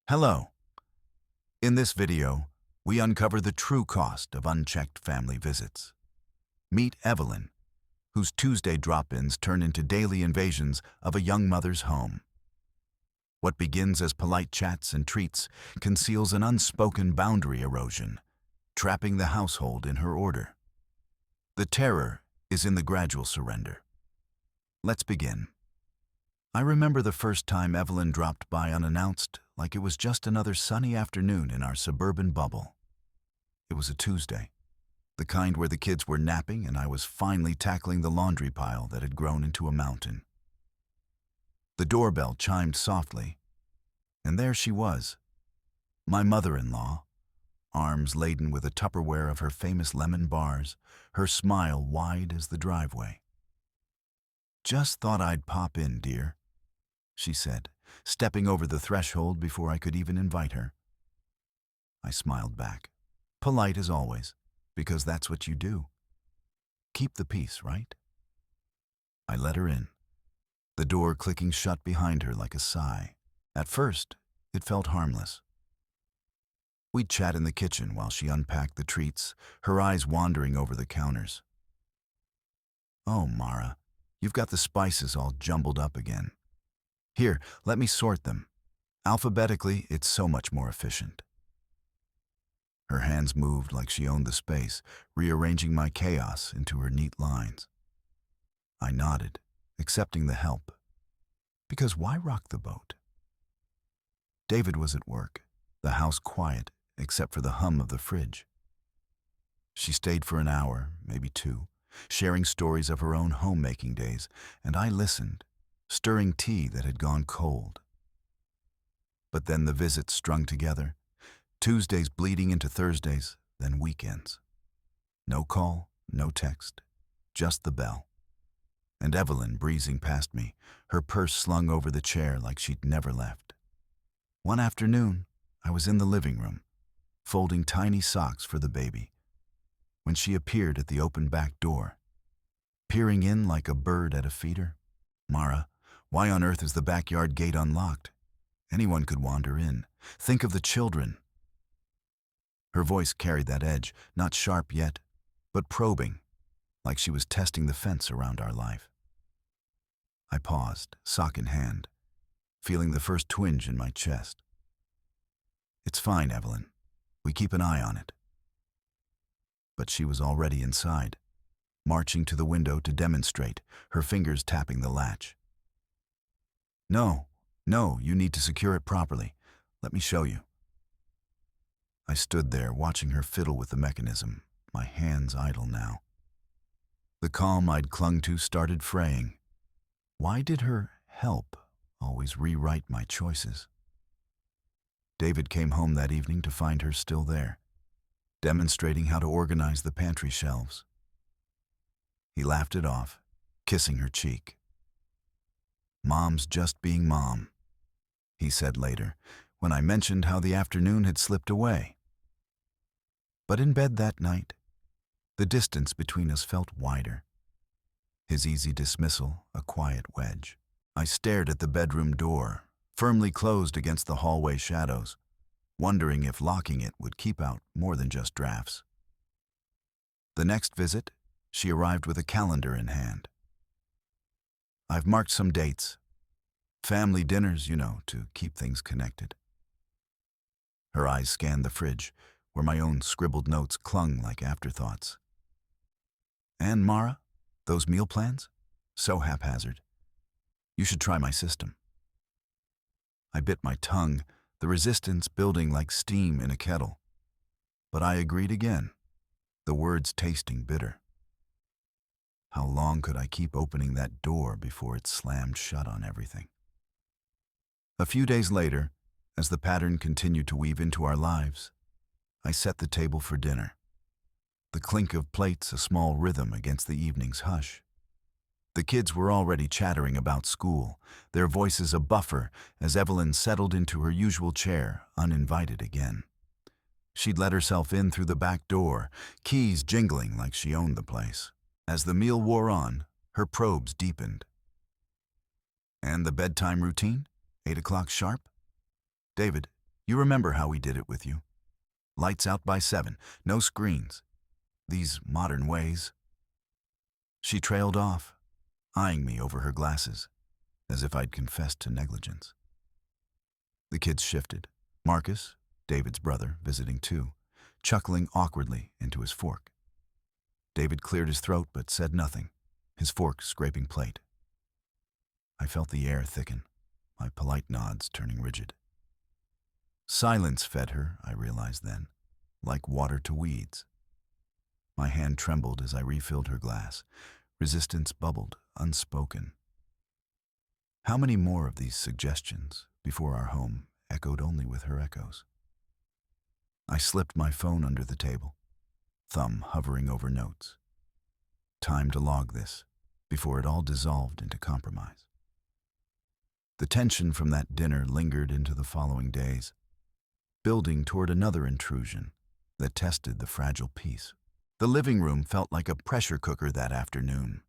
Hello. In this video, we uncover the true cost of unchecked family visits. Meet Evelyn, whose Tuesday drop-ins turn into daily invasions of a young mother's home. What begins as polite chats and treats conceals an unspoken boundary erosion, trapping the household in her order. The terror is in the gradual surrender. Let's begin. I remember the first time Evelyn dropped by unannounced, like it was just another sunny afternoon in our suburban bubble. It was a Tuesday, the kind where the kids were napping and I was finally tackling the laundry pile that had grown into a mountain. The doorbell chimed softly, and there she was, my mother-in-law, arms laden with a Tupperware of her famous lemon bars, her smile wide as the driveway. "Just thought I'd pop in, dear," she said, stepping over the threshold before I could even invite her. I smiled back, polite as always, because that's what you do. Keep the peace, right? I let her in, the door clicking shut behind her like a sigh. At first, it felt harmless. We'd chat in the kitchen while she unpacked the treats, her eyes wandering over the counters. "Oh, Mara, you've got the spices all jumbled up again. Here, let me sort them. Alphabetically, it's so much more efficient." Her hands moved like she owned the space, rearranging my chaos into her neat lines. I nodded, accepting the help. Because why rock the boat? David was at work, the house quiet except for the hum of the fridge. She stayed for an hour, maybe two, sharing stories of her own homemaking days, and I listened, stirring tea that had gone cold. But then the visits strung together, Tuesdays bleeding into Thursdays, then weekends. No call, no text, just the bell. And Evelyn breezing past me, her purse slung over the chair like she'd never left. One afternoon, I was in the living room, folding tiny socks for the baby, when she appeared at the open back door, peering in like a bird at a feeder. "Mara, why on earth is the backyard gate unlocked? Anyone could wander in. Think of the children." Her voice carried that edge, not sharp yet, but probing, like she was testing the fence around our life. I paused, sock in hand, feeling the first twinge in my chest. "It's fine, Evelyn. We keep an eye on it." But she was already inside, marching to the window to demonstrate, her fingers tapping the latch. No, you need to secure it properly. Let me show you." I stood there watching her fiddle with the mechanism, my hands idle now. The calm I'd clung to started fraying. Why did her help always rewrite my choices? David came home that evening to find her still there, demonstrating how to organize the pantry shelves. He laughed it off, kissing her cheek. "Mom's just being mom," he said later, when I mentioned how the afternoon had slipped away. But in bed that night, the distance between us felt wider. His easy dismissal, a quiet wedge. I stared at the bedroom door, firmly closed against the hallway shadows, wondering if locking it would keep out more than just drafts. The next visit, she arrived with a calendar in hand. "I've marked some dates. Family dinners, to keep things connected." Her eyes scanned the fridge, where my own scribbled notes clung like afterthoughts. "And Mara, those meal plans? So haphazard. You should try my system." I bit my tongue, the resistance building like steam in a kettle. But I agreed again, the words tasting bitter. How long could I keep opening that door before it slammed shut on everything? A few days later, as the pattern continued to weave into our lives, I set the table for dinner. The clink of plates a small rhythm against the evening's hush. The kids were already chattering about school, their voices a buffer as Evelyn settled into her usual chair, uninvited again. She'd let herself in through the back door, keys jingling like she owned the place. As the meal wore on, her probes deepened. "And the bedtime routine? 8 o'clock sharp?" "David, You remember how we did it with you? Lights out by 7, no screens. These modern ways. She trailed off, eyeing me over her glasses, as if I'd confessed to negligence. The kids shifted. Marcus, David's brother, visiting too, chuckling awkwardly into his fork. David cleared his throat but said nothing, his fork scraping plate. I felt the air thicken, my polite nods turning rigid. Silence fed her, I realized then, like water to weeds. My hand trembled as I refilled her glass. Resistance bubbled, unspoken. How many more of these suggestions before our home echoed only with her echoes? I slipped my phone under the table, thumb hovering over notes. Time to log this before it all dissolved into compromise. The tension from that dinner lingered into the following days, building toward another intrusion that tested the fragile peace. The living room felt like a pressure cooker that afternoon,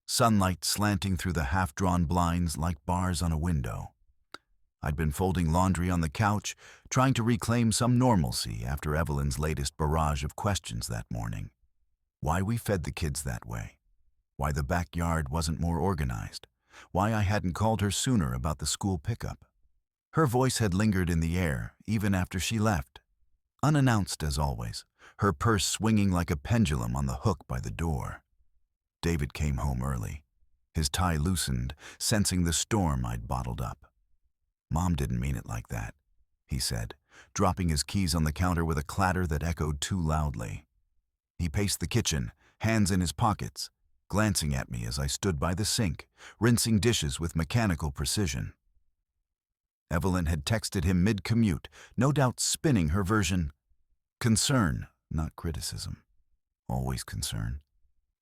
sunlight slanting through the half-drawn blinds like bars on a window. I'd been folding laundry on the couch, trying to reclaim some normalcy after Evelyn's latest barrage of questions that morning. Why we fed the kids that way, why the backyard wasn't more organized, why I hadn't called her sooner about the school pickup. Her voice had lingered in the air even after she left, unannounced as always, her purse swinging like a pendulum on the hook by the door. David came home early, his tie loosened, sensing the storm I'd bottled up. Mom didn't mean it like that, he said, dropping his keys on the counter with a clatter that echoed too loudly. He paced the kitchen, hands in his pockets, glancing at me as I stood by the sink, rinsing dishes with mechanical precision. Evelyn had texted him mid-commute, no doubt spinning her version. Concern, not criticism. Always concern.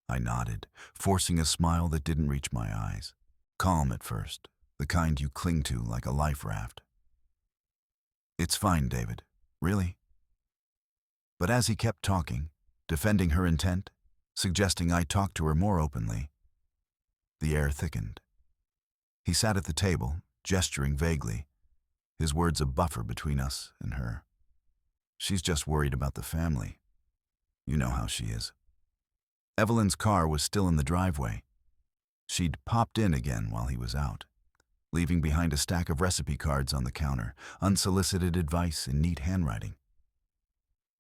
I nodded, forcing a smile that didn't reach my eyes. Calm at first, the kind you cling to like a life raft. It's fine, David. Really? But as he kept talking, defending her intent, suggesting I talk to her more openly, the air thickened. He sat at the table, gesturing vaguely, his words a buffer between us and her. She's just worried about the family. You know how she is. Evelyn's car was still in the driveway. She'd popped in again while he was out, leaving behind a stack of recipe cards on the counter, unsolicited advice in neat handwriting.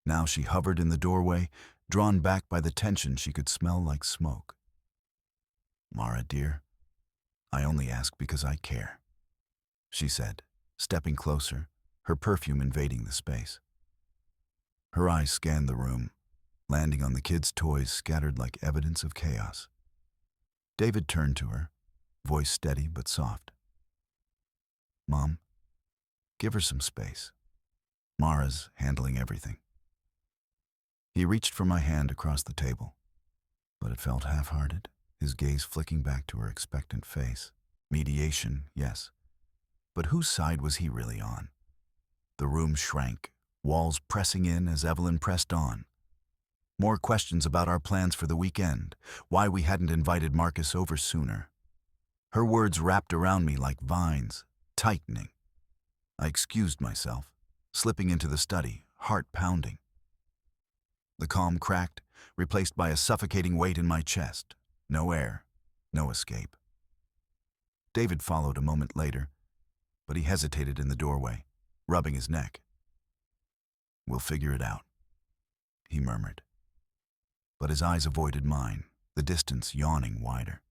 Now she hovered in the doorway, drawn back by the tension she could smell like smoke. Mara, dear, I only ask because I care, she said, stepping closer, her perfume invading the space. Her eyes scanned the room, landing on the kids' toys scattered like evidence of chaos. David turned to her, voice steady but soft. Mom, give her some space. Mara's handling everything. He reached for my hand across the table, but it felt half-hearted, his gaze flicking back to her expectant face. Mediation, yes. But whose side was he really on? The room shrank, walls pressing in as Evelyn pressed on. More questions about our plans for the weekend, why we hadn't invited Marcus over sooner. Her words wrapped around me like vines, tightening. I excused myself, slipping into the study, heart pounding. The calm cracked, replaced by a suffocating weight in my chest. No air, no escape. David followed a moment later, but he hesitated in the doorway, rubbing his neck. We'll figure it out, he murmured. But his eyes avoided mine, the distance yawning wider.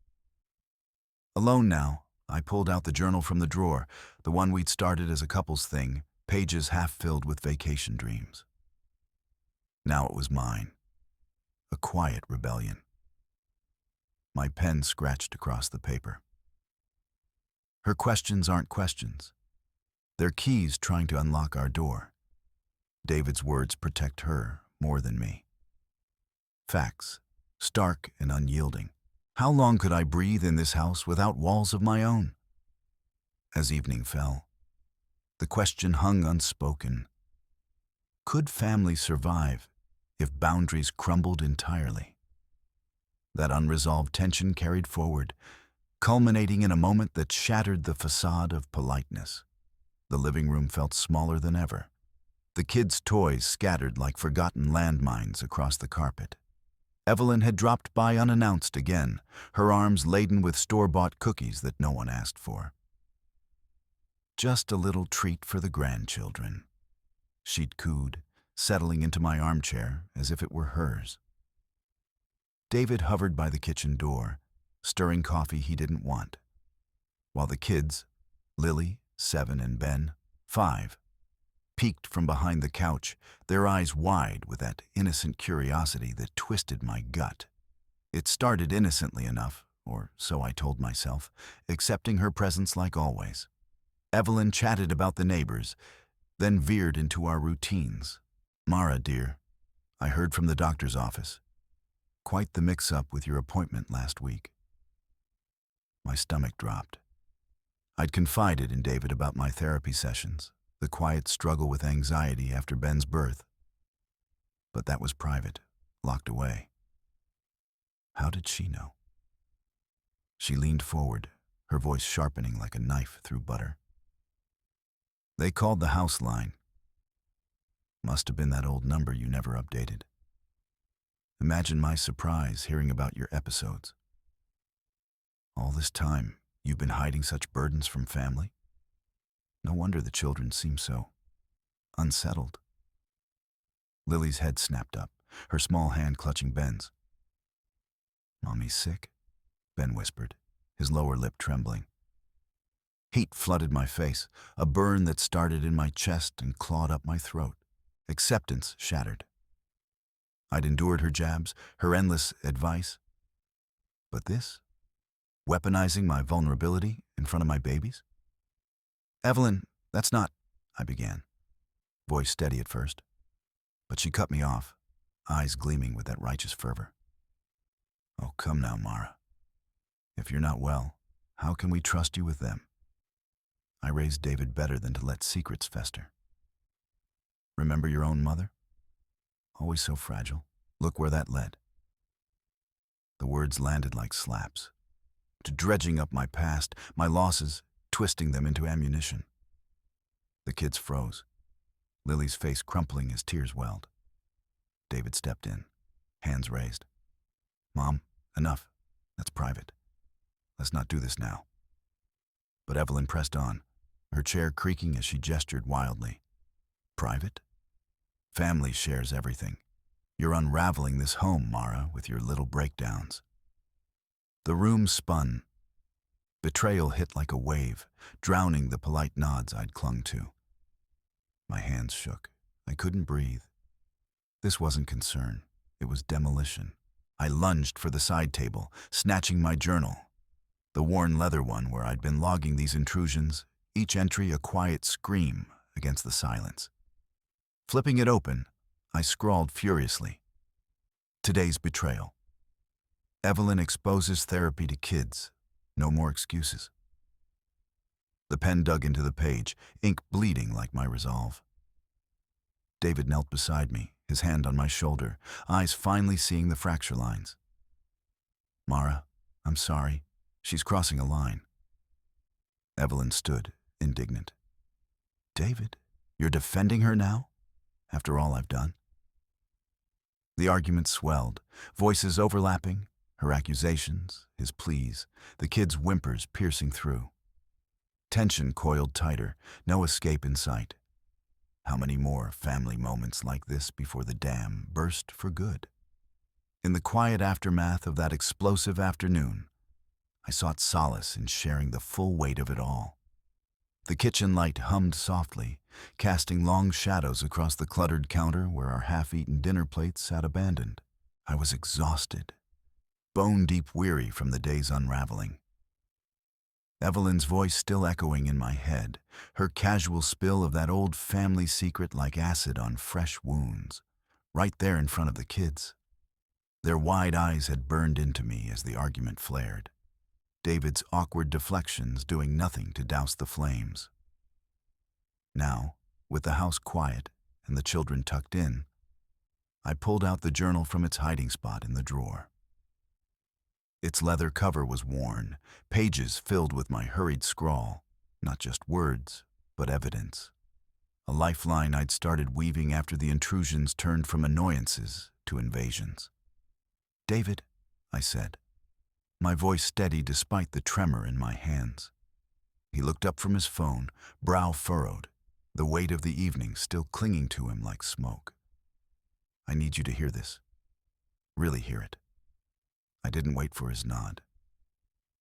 Alone now, I pulled out the journal from the drawer, the one we'd started as a couple's thing, pages half filled with vacation dreams. Now it was mine, a quiet rebellion. My pen scratched across the paper. Her questions aren't questions. They're keys trying to unlock our door. David's words protect her more than me. Facts, stark and unyielding. How long could I breathe in this house without walls of my own? As evening fell, the question hung unspoken. Could family survive if boundaries crumbled entirely? That unresolved tension carried forward, culminating in a moment that shattered the facade of politeness. The living room felt smaller than ever. The kids' toys scattered like forgotten landmines across the carpet. Evelyn had dropped by unannounced again, her arms laden with store-bought cookies that no one asked for. "Just a little treat for the grandchildren," she'd cooed, settling into my armchair as if it were hers. David hovered by the kitchen door, stirring coffee he didn't want, while the kids, Lily, 7, and Ben, 5, peeked from behind the couch, their eyes wide with that innocent curiosity that twisted my gut. It started innocently enough, or so I told myself, accepting her presence like always. Evelyn chatted about the neighbors, then veered into our routines. "Mara, dear, I heard from the doctor's office. Quite the mix-up with your appointment last week." My stomach dropped. I'd confided in David about my therapy sessions, the quiet struggle with anxiety after Ben's birth. But that was private, locked away. How did she know? She leaned forward, her voice sharpening like a knife through butter. "They called the house line. Must have been that old number you never updated. Imagine my surprise hearing about your episodes. All this time, you've been hiding such burdens from family? No wonder the children seem so unsettled." Lily's head snapped up, her small hand clutching Ben's. "Mommy's sick?" Ben whispered, his lower lip trembling. Heat flooded my face, a burn that started in my chest and clawed up my throat. Acceptance shattered. I'd endured her jabs, her endless advice. But this? Weaponizing my vulnerability in front of my babies? "Evelyn, that's not," I began, voice steady at first. But she cut me off, eyes gleaming with that righteous fervor. "Oh, come now, Mara. If you're not well, how can we trust you with them? I raised David better than to let secrets fester. Remember your own mother? Always so fragile. Look where that led." The words landed like slaps, dredging up my past, my losses, twisting them into ammunition. The kids froze, Lily's face crumpling as tears welled. David stepped in, hands raised. "Mom, enough. That's private. Let's not do this now." But Evelyn pressed on, her chair creaking as she gestured wildly. "Private? Family shares everything. You're unraveling this home, Mara, with your little breakdowns." The room spun. Betrayal hit like a wave, drowning the polite nods I'd clung to. My hands shook. I couldn't breathe. This wasn't concern. It was demolition. I lunged for the side table, snatching my journal, the worn leather one where I'd been logging these intrusions, each entry a quiet scream against the silence. Flipping it open, I scrawled furiously. "Today's betrayal. Evelyn exposes therapy to kids. No more excuses." The pen dug into the page, ink bleeding like my resolve. David knelt beside me, his hand on my shoulder, eyes finally seeing the fracture lines. "Mara, I'm sorry. She's crossing a line." Evelyn stood, indignant. "David, you're defending her now? After all I've done?" The argument swelled, voices overlapping, her accusations, his pleas, the kids' whimpers piercing through. Tension coiled tighter, no escape in sight. How many more family moments like this before the dam burst for good? In the quiet aftermath of that explosive afternoon, I sought solace in sharing the full weight of it all. The kitchen light hummed softly, casting long shadows across the cluttered counter where our half-eaten dinner plates sat abandoned. I was exhausted, bone-deep weary from the day's unraveling. Evelyn's voice still echoing in my head, her casual spill of that old family secret like acid on fresh wounds, right there in front of the kids. Their wide eyes had burned into me as the argument flared, David's awkward deflections doing nothing to douse the flames. Now, with the house quiet and the children tucked in, I pulled out the journal from its hiding spot in the drawer. Its leather cover was worn, pages filled with my hurried scrawl, not just words, but evidence. A lifeline I'd started weaving after the intrusions turned from annoyances to invasions. "David," I said, my voice steady despite the tremor in my hands. He looked up from his phone, brow furrowed, the weight of the evening still clinging to him like smoke. "I need you to hear this. Really hear it." I didn't wait for his nod.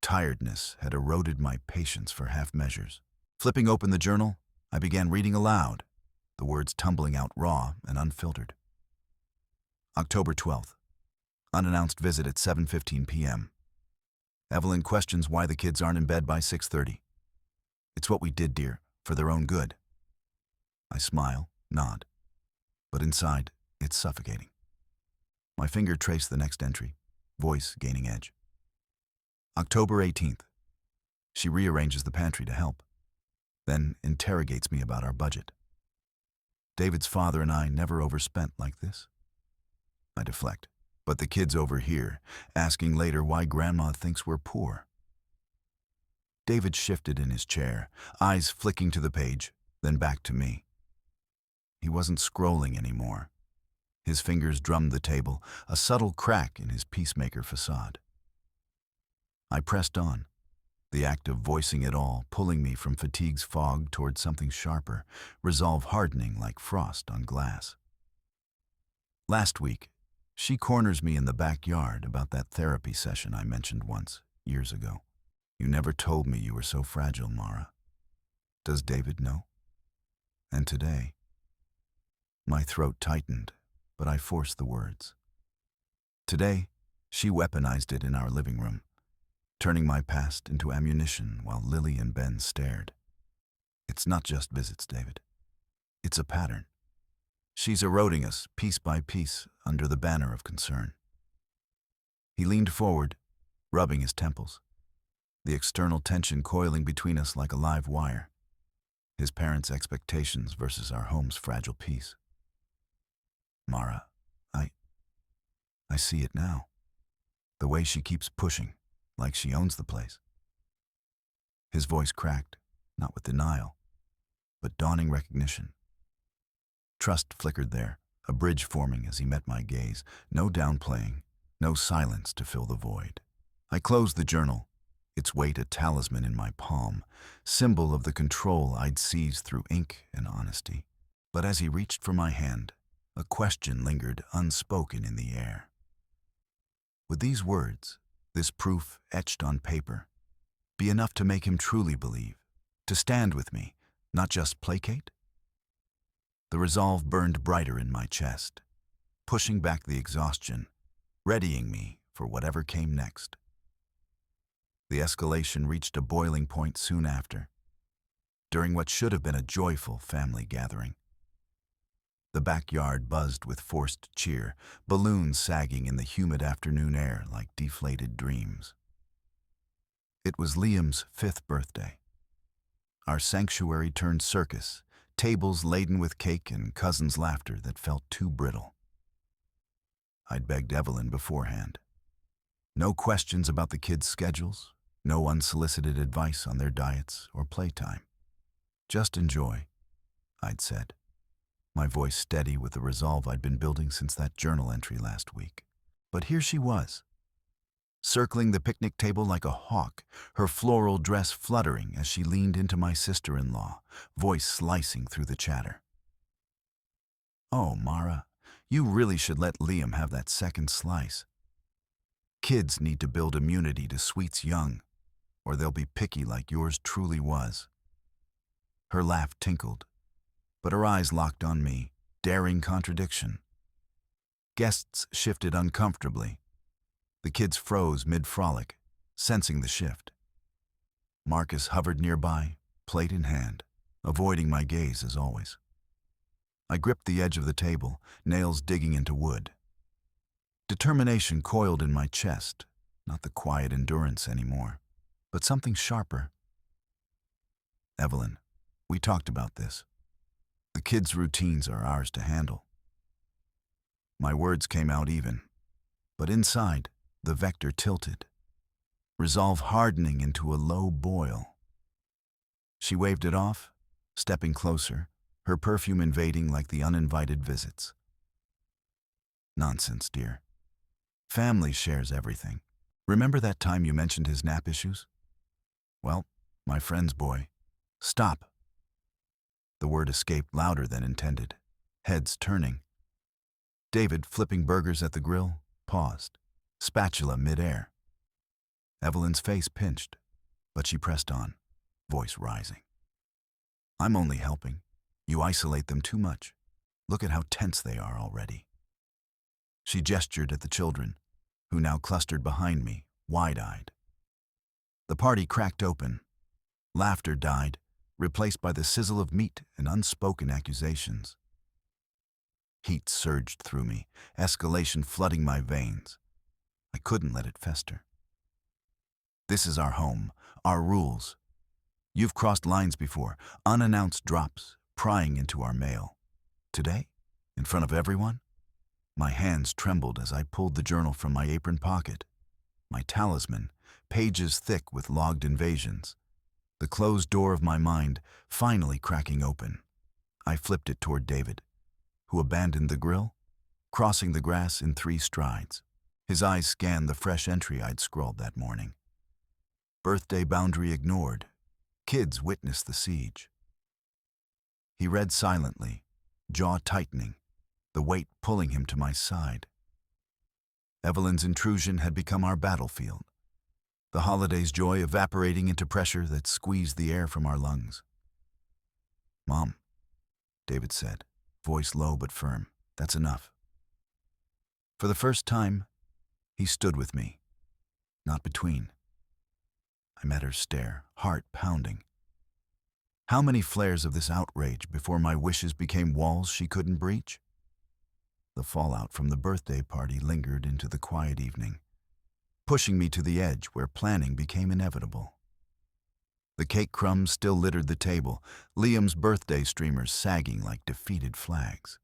Tiredness had eroded my patience for half measures. Flipping open the journal, I began reading aloud, the words tumbling out raw and unfiltered. October 12th. Unannounced visit at 7:15 p.m. Evelyn questions why the kids aren't in bed by 6:30. "It's what we did, dear, for their own good." I smile, nod, but inside, it's suffocating. My finger traced the next entry, voice gaining edge. October 18th. She rearranges the pantry to help, then interrogates me about our budget. David's father and I never overspent like this. I deflect, but the kids overhear, asking later why Grandma thinks we're poor. David shifted in his chair, eyes flicking to the page, then back to me. He wasn't scrolling anymore. His fingers drummed the table, a subtle crack in his peacemaker facade. I pressed on, the act of voicing it all pulling me from fatigue's fog toward something sharper, resolve hardening like frost on glass. Last week, she corners me in the backyard about that therapy session I mentioned once, years ago. "You never told me you were so fragile, Mara. Does David know?" And today, my throat tightened, but I forced the words. Today, she weaponized it in our living room, turning my past into ammunition while Lily and Ben stared. "It's not just visits, David. It's a pattern. She's eroding us piece by piece under the banner of concern." He leaned forward, rubbing his temples, the external tension coiling between us like a live wire, his parents' expectations versus our home's fragile peace. "Mara, I see it now. The way she keeps pushing, like she owns the place." His voice cracked, not with denial, but dawning recognition. Trust flickered there, a bridge forming as he met my gaze, no downplaying, no silence to fill the void. I closed the journal, its weight a talisman in my palm, symbol of the control I'd seized through ink and honesty. But as he reached for my hand, a question lingered unspoken in the air. Would these words, this proof etched on paper, be enough to make him truly believe, to stand with me, not just placate? The resolve burned brighter in my chest, pushing back the exhaustion, readying me for whatever came next. The escalation reached a boiling point soon after, during what should have been a joyful family gathering. The backyard buzzed with forced cheer, balloons sagging in the humid afternoon air like deflated dreams. It was Liam's 5th birthday. Our sanctuary turned circus, tables laden with cake and cousins' laughter that felt too brittle. I'd begged Evelyn beforehand. No questions about the kids' schedules, no unsolicited advice on their diets or playtime. "Just enjoy," I'd said, my voice steady with the resolve I'd been building since that journal entry last week. But here she was, circling the picnic table like a hawk, her floral dress fluttering as she leaned into my sister-in-law, voice slicing through the chatter. "Oh, Mara, you really should let Liam have that second slice. Kids need to build immunity to sweets young, or they'll be picky like yours truly was." Her laugh tinkled, but her eyes locked on me, daring contradiction. Guests shifted uncomfortably. The kids froze mid-frolic, sensing the shift. Marcus hovered nearby, plate in hand, avoiding my gaze as always. I gripped the edge of the table, nails digging into wood. Determination coiled in my chest, not the quiet endurance anymore, but something sharper. "Evelyn, we talked about this. The kids' routines are ours to handle." My words came out even, but inside, the vector tilted, resolve hardening into a low boil. She waved it off, stepping closer, her perfume invading like the uninvited visits. Nonsense, dear. Family shares everything. Remember that time you mentioned his nap issues? Well, my friend's boy. Stop. The word escaped louder than intended, heads turning. David, flipping burgers at the grill, paused, spatula midair. Evelyn's face pinched, but she pressed on, voice rising. I'm only helping. You isolate them too much. Look at how tense they are already. She gestured at the children, who now clustered behind me, wide-eyed. The party cracked open. Laughter died, replaced by the sizzle of meat and unspoken accusations. Heat surged through me, escalation flooding my veins. I couldn't let it fester. This is our home, our rules. You've crossed lines before, unannounced drops, prying into our mail. Today, in front of everyone? My hands trembled as I pulled the journal from my apron pocket. My talisman, pages thick with logged invasions. The closed door of my mind finally cracking open. I flipped it toward David, who abandoned the grill, crossing the grass in 3 strides. His eyes scanned the fresh entry I'd scrawled that morning. Birthday boundary ignored. Kids witnessed the siege. He read silently, jaw tightening, the weight pulling him to my side. Evelyn's intrusion had become our battlefield, the holiday's joy evaporating into pressure that squeezed the air from our lungs. Mom, David said, voice low but firm, that's enough. For the first time, he stood with me, not between. I met her stare, heart pounding. How many flares of this outrage before my wishes became walls she couldn't breach? The fallout from the birthday party lingered into the quiet evening, pushing me to the edge where planning became inevitable. The cake crumbs still littered the table, Liam's birthday streamers sagging like defeated flags.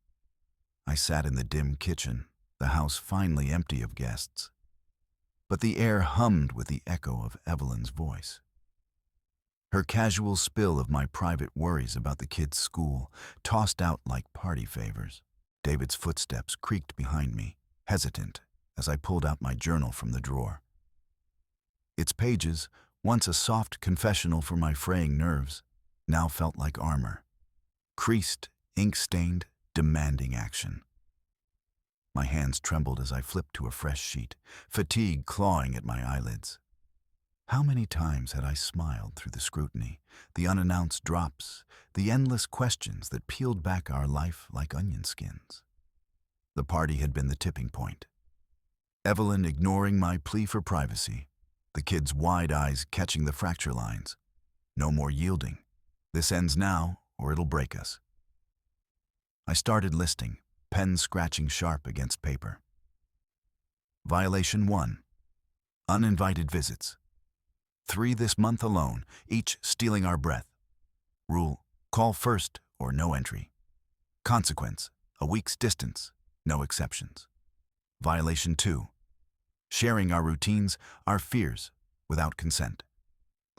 I sat in the dim kitchen, the house finally empty of guests. But the air hummed with the echo of Evelyn's voice. Her casual spill of my private worries about the kids' school, tossed out like party favors. David's footsteps creaked behind me, hesitant, as I pulled out my journal from the drawer. Its pages, once a soft confessional for my fraying nerves, now felt like armor. Creased, ink-stained, demanding action. My hands trembled as I flipped to a fresh sheet, fatigue clawing at my eyelids. How many times had I smiled through the scrutiny, the unannounced drops, the endless questions that peeled back our life like onion skins? The party had been the tipping point. Evelyn ignoring my plea for privacy, the kids' wide eyes catching the fracture lines. No more yielding. This ends now, or it'll break us. I started listing, pen scratching sharp against paper. Violation 1. Uninvited visits. 3 this month alone, each stealing our breath. Rule, call first or no entry. Consequence, a week's distance, no exceptions. Violation 2. Sharing our routines, our fears, without consent.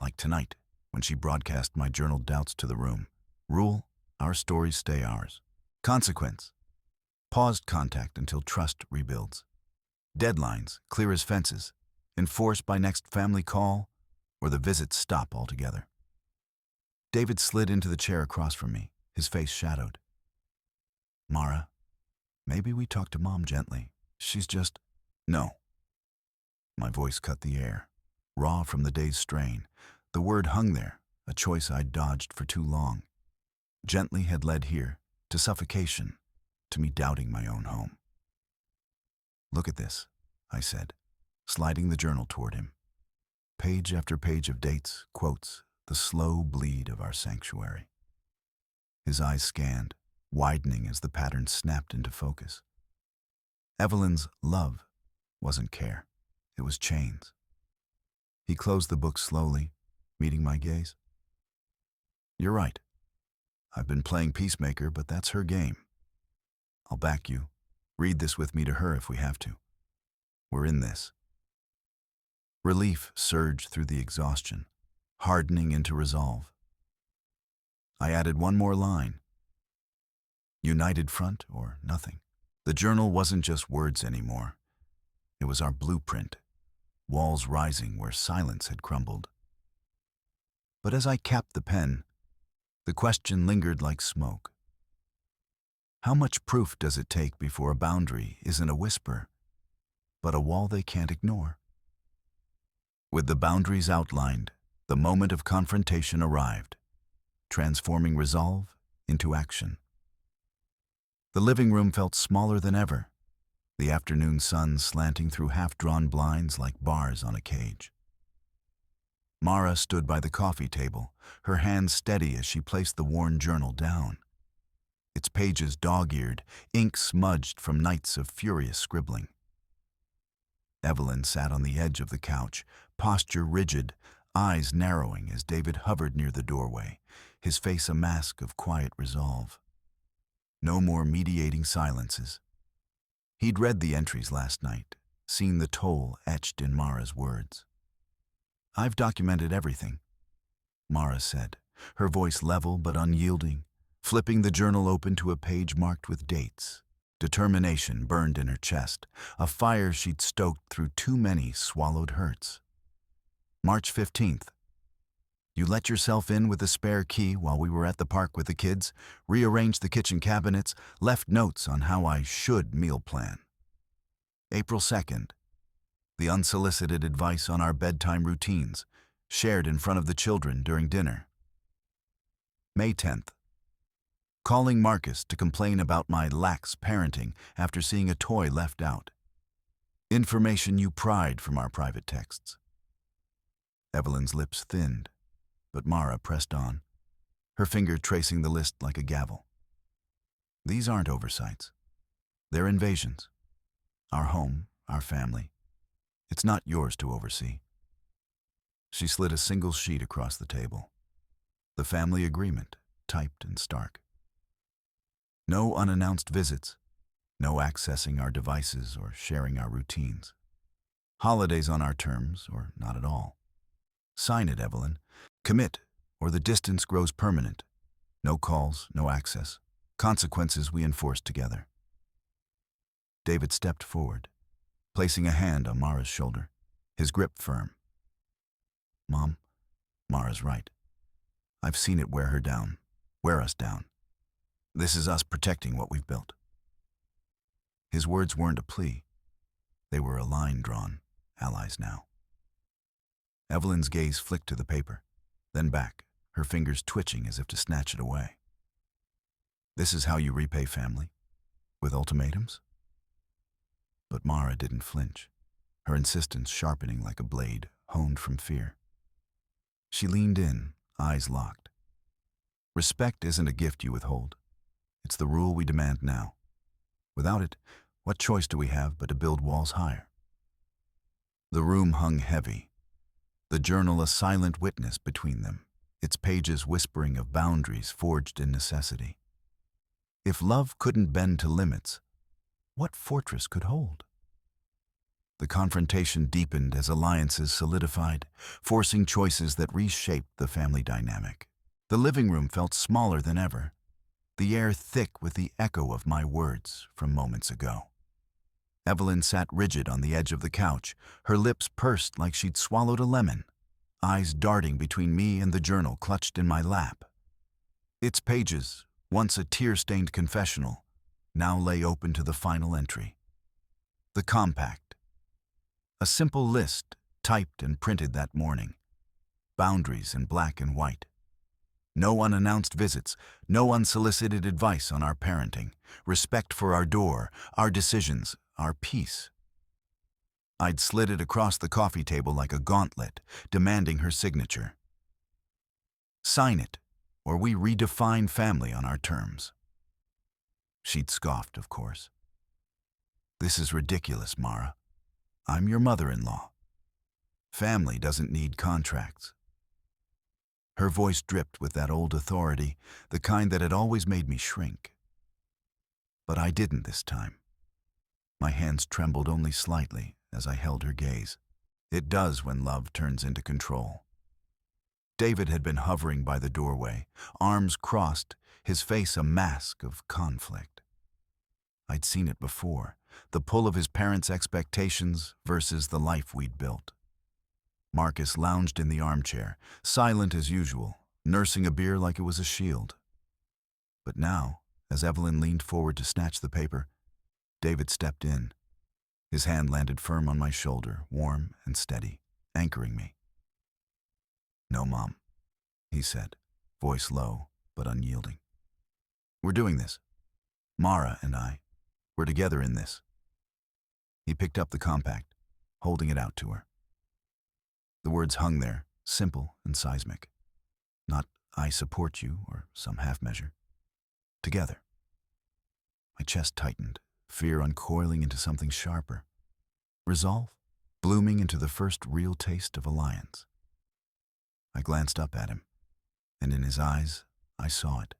Like tonight, when she broadcast my journaled doubts to the room. Rule, our stories stay ours. Consequence, paused contact until trust rebuilds. Deadlines, clear as fences, enforced by next family call, or the visits stop altogether. David slid into the chair across from me, his face shadowed. Mara, maybe we talk to Mom gently. She's just... No. My voice cut the air, raw from the day's strain. The word hung there, a choice I'd dodged for too long. Gently had led here, to suffocation, to me doubting my own home. Look at this, I said, sliding the journal toward him. Page after page of dates, quotes, the slow bleed of our sanctuary. His eyes scanned, widening as the pattern snapped into focus. Evelyn's love wasn't care, it was chains. He closed the book slowly, meeting my gaze. You're right. I've been playing peacemaker, but that's her game. I'll back you. Read this with me to her if we have to. We're in this. Relief surged through the exhaustion, hardening into resolve. I added one more line. United front or nothing. The journal wasn't just words anymore. It was our blueprint, walls rising where silence had crumbled. But as I capped the pen, the question lingered like smoke. How much proof does it take before a boundary isn't a whisper, but a wall they can't ignore? With the boundaries outlined, the moment of confrontation arrived, transforming resolve into action. The living room felt smaller than ever, the afternoon sun slanting through half-drawn blinds like bars on a cage. Mara stood by the coffee table, her hands steady as she placed the worn journal down. Its pages dog-eared, ink smudged from nights of furious scribbling. Evelyn sat on the edge of the couch, posture rigid, eyes narrowing as David hovered near the doorway, his face a mask of quiet resolve. No more mediating silences. He'd read the entries last night, seen the toll etched in Mara's words. "I've documented everything," Mara said, her voice level but unyielding, flipping the journal open to a page marked with dates. Determination burned in her chest, a fire she'd stoked through too many swallowed hurts. March 15th. You let yourself in with a spare key while we were at the park with the kids, rearranged the kitchen cabinets, left notes on how I should meal plan. April 2nd. The unsolicited advice on our bedtime routines, shared in front of the children during dinner. May 10th. Calling Marcus to complain about my lax parenting after seeing a toy left out. Information you pried from our private texts. Evelyn's lips thinned, but Mara pressed on, her finger tracing the list like a gavel. These aren't oversights. They're invasions. Our home, our family. It's not yours to oversee. She slid a single sheet across the table. The family agreement, typed and stark. No unannounced visits, no accessing our devices or sharing our routines. Holidays on our terms or not at all. Sign it, Evelyn. Commit, or the distance grows permanent. No calls, no access. Consequences we enforce together. David stepped forward, placing a hand on Mara's shoulder, his grip firm. Mom, Mara's right. I've seen it wear her down, wear us down. This is us protecting what we've built. His words weren't a plea. They were a line drawn, allies now. Evelyn's gaze flicked to the paper, then back, her fingers twitching as if to snatch it away. This is how you repay family? With ultimatums? But Mara didn't flinch, her insistence sharpening like a blade honed from fear. She leaned in, eyes locked. Respect isn't a gift you withhold. It's the rule we demand now. Without it, what choice do we have but to build walls higher? The room hung heavy, the journal a silent witness between them, its pages whispering of boundaries forged in necessity. If love couldn't bend to limits, what fortress could hold? The confrontation deepened as alliances solidified, forcing choices that reshaped the family dynamic. The living room felt smaller than ever, the air thick with the echo of my words from moments ago. Evelyn sat rigid on the edge of the couch, her lips pursed like she'd swallowed a lemon, eyes darting between me and the journal clutched in my lap. Its pages, once a tear-stained confessional, now lay open to the final entry. The compact. A simple list, typed and printed that morning. Boundaries in black and white. No unannounced visits, no unsolicited advice on our parenting, respect for our door, our decisions, our peace. I'd slid it across the coffee table like a gauntlet, demanding her signature. Sign it, or we redefine family on our terms. She'd scoffed, of course. This is ridiculous, Mara. I'm your mother-in-law. Family doesn't need contracts. Her voice dripped with that old authority, the kind that had always made me shrink. But I didn't this time. My hands trembled only slightly as I held her gaze. It does when love turns into control. David had been hovering by the doorway, arms crossed, his face a mask of conflict. I'd seen it before, the pull of his parents' expectations versus the life we'd built. Marcus lounged in the armchair, silent as usual, nursing a beer like it was a shield. But now, as Evelyn leaned forward to snatch the paper, David stepped in. His hand landed firm on my shoulder, warm and steady, anchoring me. "No, Mom," he said, voice low but unyielding. "We're doing this. Mara and I, we're together in this." He picked up the compact, holding it out to her. The words hung there, simple and seismic. Not "I support you" or some half measure. Together. My chest tightened, fear uncoiling into something sharper. Resolve blooming into the first real taste of alliance. I glanced up at him, and in his eyes, I saw it.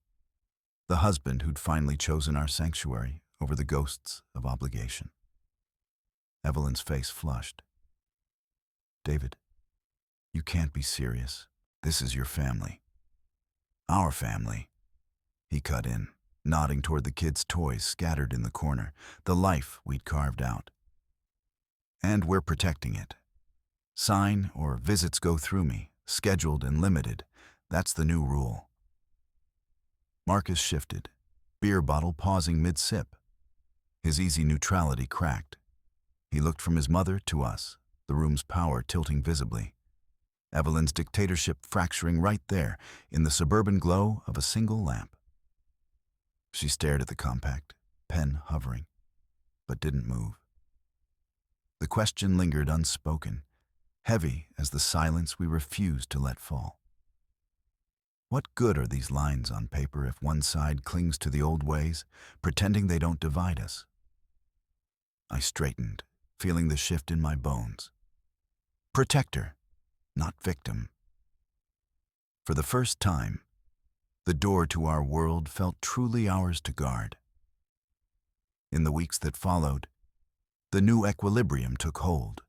The husband who'd finally chosen our sanctuary over the ghosts of obligation. Evelyn's face flushed. "David, you can't be serious. This is your family." "Our family," he cut in, nodding toward the kids' toys scattered in the corner, the life we'd carved out. "And we're protecting it. Sign or visits go through me, scheduled and limited. That's the new rule." Marcus shifted, beer bottle pausing mid-sip. His easy neutrality cracked. He looked from his mother to us, the room's power tilting visibly. Evelyn's dictatorship fracturing right there in the suburban glow of a single lamp. She stared at the compact, pen hovering, but didn't move. The question lingered unspoken, heavy as the silence we refused to let fall. What good are these lines on paper if one side clings to the old ways, pretending they don't divide us? I straightened, feeling the shift in my bones. Protector, not victim. For the first time, the door to our world felt truly ours to guard. In the weeks that followed, the new equilibrium took hold,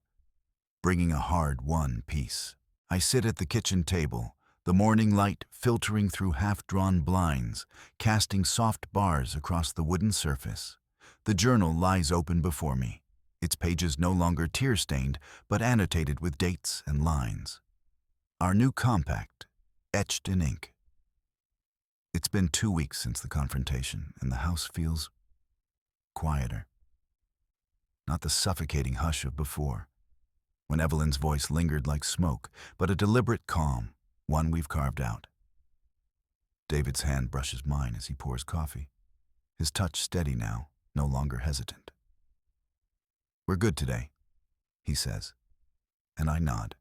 bringing a hard-won peace. I sit at the kitchen table, the morning light filtering through half-drawn blinds, casting soft bars across the wooden surface. The journal lies open before me, its pages no longer tear-stained, but annotated with dates and lines. Our new compact, etched in ink. It's been 2 weeks since the confrontation, and the house feels quieter. Not the suffocating hush of before, when Evelyn's voice lingered like smoke, but a deliberate calm, one we've carved out. David's hand brushes mine as he pours coffee, his touch steady now, no longer hesitant. "We're good today," he says, and I nod,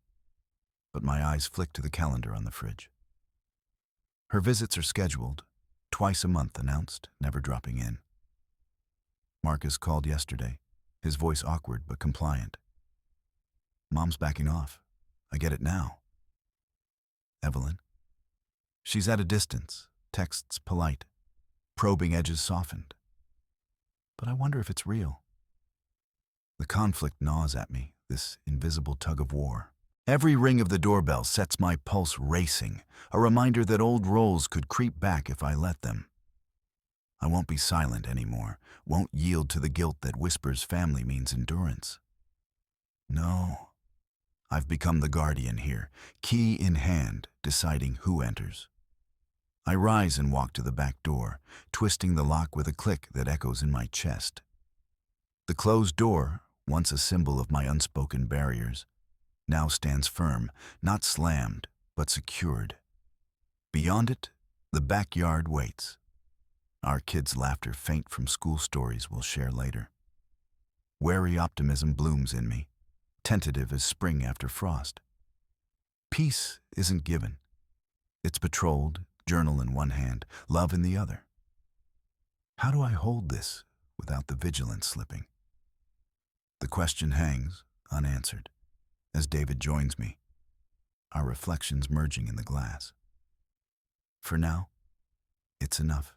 but my eyes flick to the calendar on the fridge. Her visits are scheduled, twice a month announced, never dropping in. Marcus called yesterday, his voice awkward but compliant. "Mom's backing off. I get it now." Evelyn? She's at a distance, texts polite, probing edges softened. But I wonder if it's real. The conflict gnaws at me, this invisible tug of war. Every ring of the doorbell sets my pulse racing, a reminder that old roles could creep back if I let them. I won't be silent anymore, won't yield to the guilt that whispers family means endurance. No, I've become the guardian here, key in hand, deciding who enters. I rise and walk to the back door, twisting the lock with a click that echoes in my chest. The closed door, once a symbol of my unspoken barriers, now stands firm, not slammed, but secured. Beyond it, the backyard waits. Our kids' laughter faint from school stories we'll share later. Wary optimism blooms in me, tentative as spring after frost. Peace isn't given. It's patrolled, journal in one hand, love in the other. How do I hold this without the vigilance slipping? The question hangs, unanswered, as David joins me, our reflections merging in the glass. For now, it's enough.